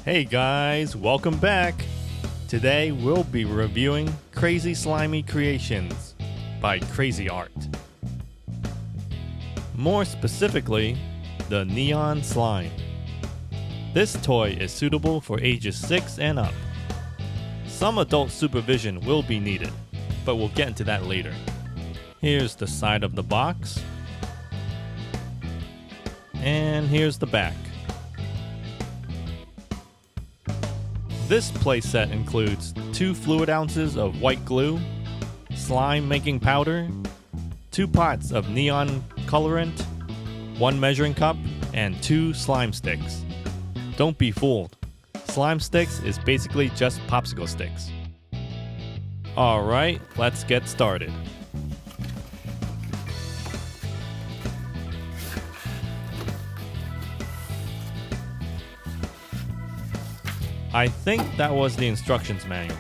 Hey guys, welcome back! Today we'll be reviewing Cra-Z-Slimy Creations by Cra-Z-Art. More specifically, the Neon Slime. This toy is suitable for ages 6 and up. Some adult supervision will be needed, but we'll get into that later. Here's the side of the box. And here's the back. This playset includes 2 fluid ounces of white glue, slime making powder, 2 pots of neon colorant, 1 measuring cup, and 2 slime sticks. Don't be fooled. Slime sticks is basically just popsicle sticks. Alright, let's get started. I think that was the instructions manual.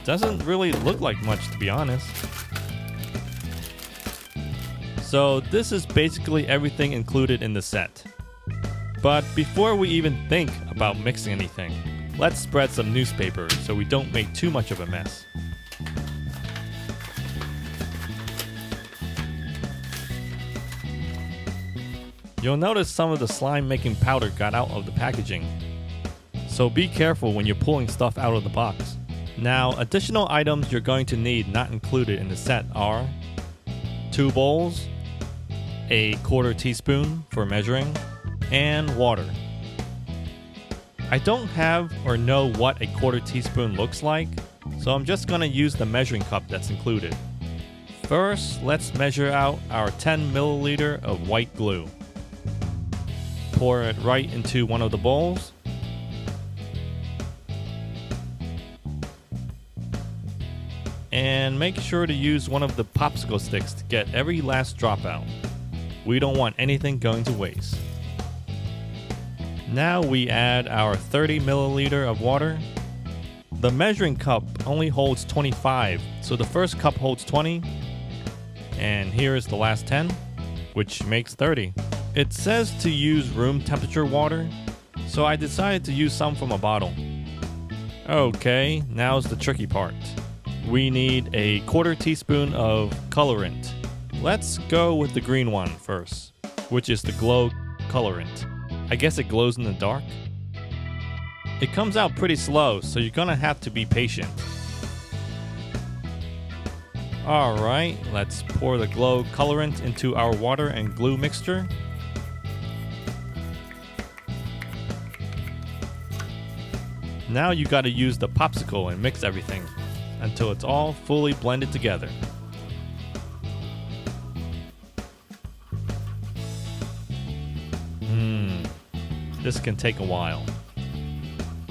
Doesn't really look like much, to be honest. So this is basically everything included in the set. But before we even think about mixing anything, let's spread some newspaper so we don't make too much of a mess. You'll notice some of the slime making powder got out of the packaging, so be careful when you're pulling stuff out of the box. Now, additional items you're going to need not included in the set are 2 bowls, a 1/4 teaspoon for measuring, and water. I don't have or know what a 1/4 teaspoon looks like, so I'm just going to use the measuring cup that's included. First, let's measure out our 10 milliliter of white glue. Pour it right into one of the bowls. And make sure to use one of the popsicle sticks to get every last drop out. We don't want anything going to waste. Now we add our 30 milliliter of water. The measuring cup only holds 25, so the first cup holds 20. And here is the last 10, which makes 30. It says to use room temperature water, so I decided to use some from a bottle. Okay, now's the tricky part. We need a 1/4 teaspoon of colorant. Let's go with the green one first, which is the glow colorant. I guess it glows in the dark. It comes out pretty slow, so you're gonna have to be patient. Alright, let's pour the glow colorant into our water and glue mixture. Now you gotta use the popsicle and mix everything until it's all fully blended together. This can take a while.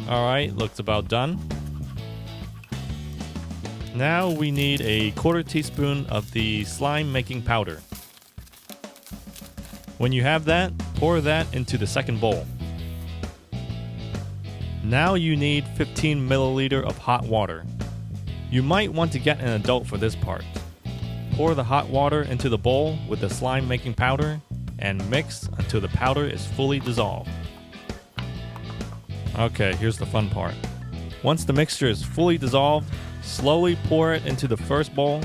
Alright, looks about done. Now we need a 1/4 teaspoon of the slime making powder. When you have that, pour that into the second bowl. Now you need 15 milliliter of hot water. You might want to get an adult for this part. Pour the hot water into the bowl with the slime making powder and mix until the powder is fully dissolved. Okay, here's the fun part. Once the mixture is fully dissolved, slowly pour it into the first bowl.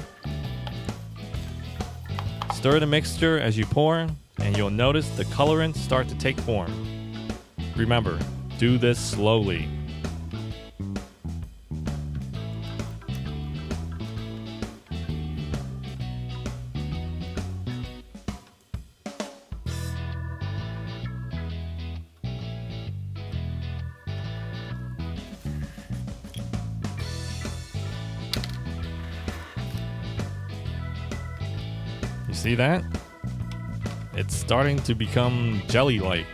Stir the mixture as you pour, and you'll notice the colorant start to take form. Remember, do this slowly. You see that? It's starting to become jelly-like.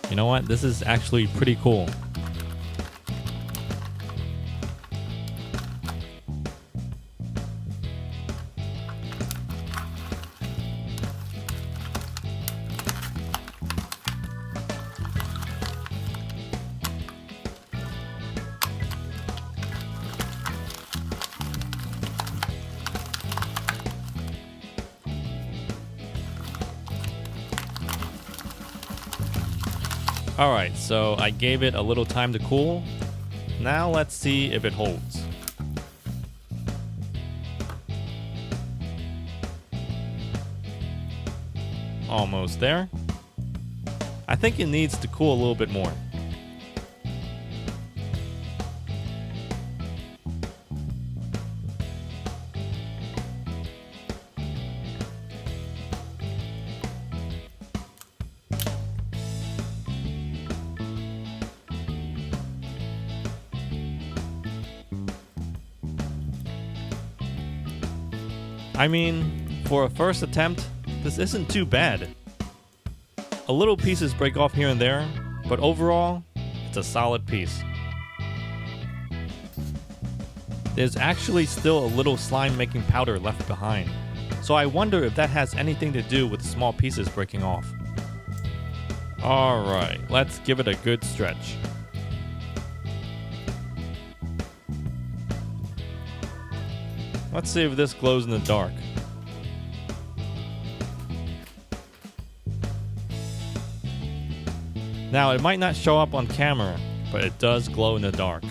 You know what? This is actually pretty cool. Alright, so I gave it a little time to cool. Now let's see if it holds. Almost there. I think it needs to cool a little bit more. I mean, for a first attempt, this isn't too bad. A little pieces break off here and there, but overall, it's a solid piece. There's actually still a little slime making powder left behind, so I wonder if that has anything to do with the small pieces breaking off. Alright, let's give it a good stretch. Let's see if this glows in the dark. Now, it might not show up on camera, but it does glow in the dark.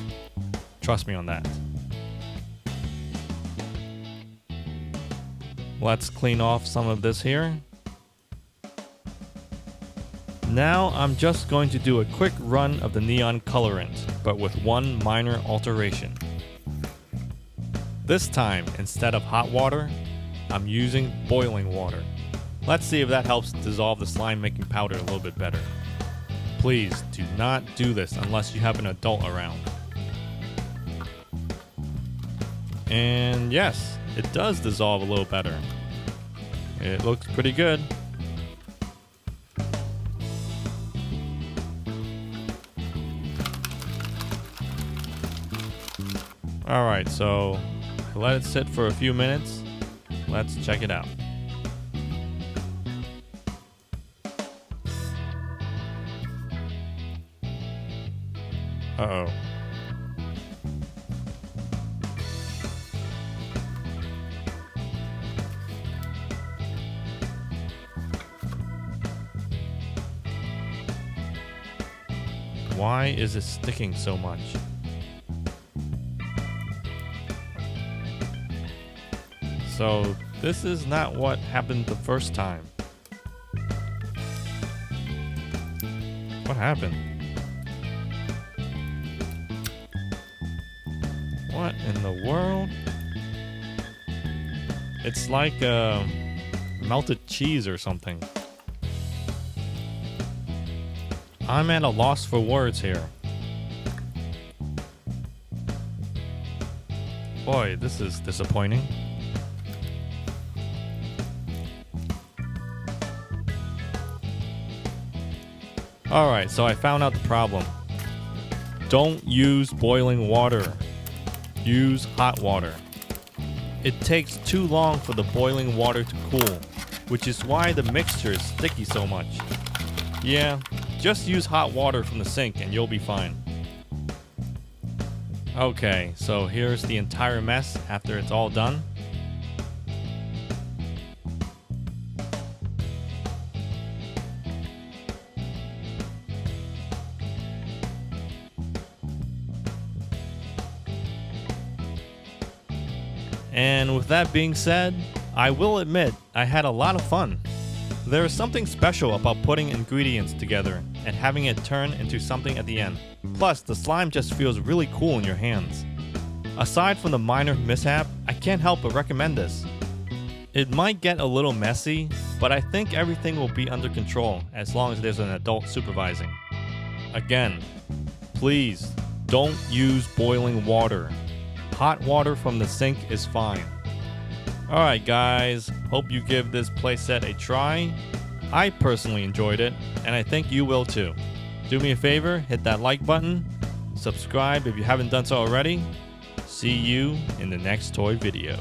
Trust me on that. Let's clean off some of this here. Now, I'm just going to do a quick run of the neon colorant, but with one minor alteration. This time, instead of hot water, I'm using boiling water. Let's see if that helps dissolve the slime making powder a little bit better. Please do not do this unless you have an adult around. And yes, it does dissolve a little better. It looks pretty good. Alright, so let it sit for a few minutes. Let's check it out. Uh-oh. Why is it sticking so much? So, this is not what happened the first time. What happened? What in the world? It's like melted cheese or something. I'm at a loss for words here. Boy, this is disappointing. Alright, so I found out the problem. Don't use boiling water. Use hot water. It takes too long for the boiling water to cool, which is why the mixture is sticky so much. Yeah, just use hot water from the sink and you'll be fine. Okay, so here's the entire mess after it's all done. And with that being said, I will admit I had a lot of fun. There is something special about putting ingredients together and having it turn into something at the end. Plus, the slime just feels really cool in your hands. Aside from the minor mishap, I can't help but recommend this. It might get a little messy, but I think everything will be under control as long as there's an adult supervising. Again, please don't use boiling water. Hot water from the sink is fine. Alright guys, hope you give this playset a try. I personally enjoyed it, and I think you will too. Do me a favor, hit that like button, subscribe if you haven't done so already. See you in the next toy video.